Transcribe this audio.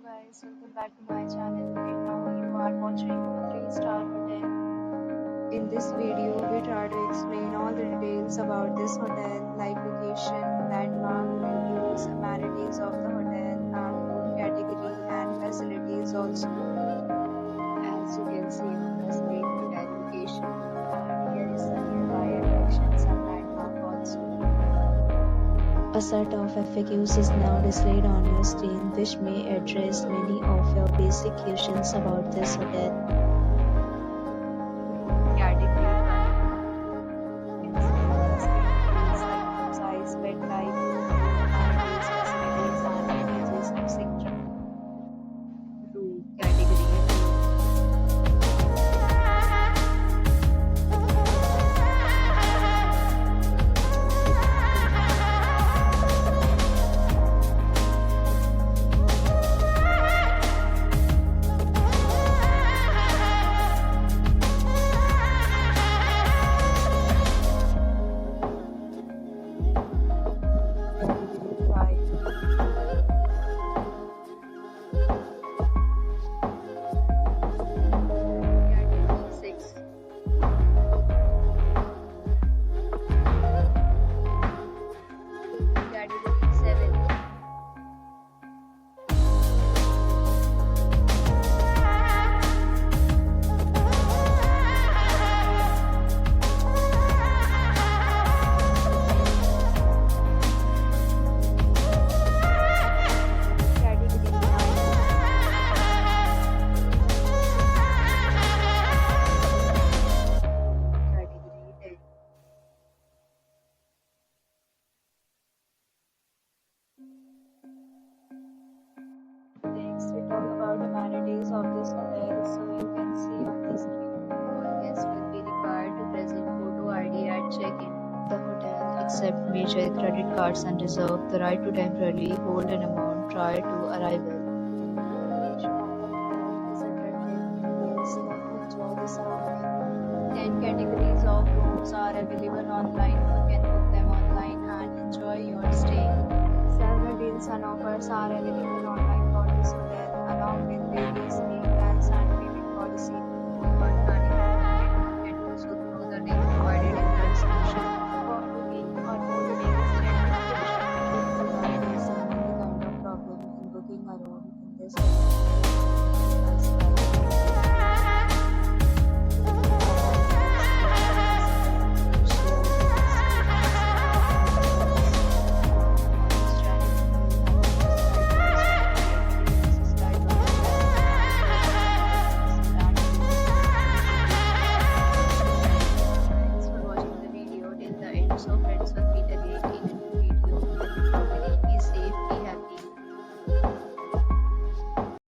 guys, welcome back to my channel. Right now you are watching a 3-star hotel. In this video, we try to explain all the details about this hotel, like location, landmark, reviews, amenities of the hotel, and food category and facilities also. As you can see on the screen, hotel location, and here is the nearby attractions and landmark also. A set of FAQs is now displayed on your screen, which may address many of your basic questions about this hotel. Category 1. Like size, bed type, amenities, facilities, and ages, etc. Room category 6. Category 7. Category 9. Category 10. Next, we talk about amenities of this hotel. So you can see on the screen, all guests will be required to present photo ID at check-in. The hotel accepts major credit cards and reserve the right to temporarily hold an amount prior to arrival. Location of the hotel is attractive. Guests love to enjoy the surrounding. 10 categories of rooms are available online. You can book them online and enjoy your stay. Several deals and offers are available online for this hotel, along with various pay plans and payment policy. But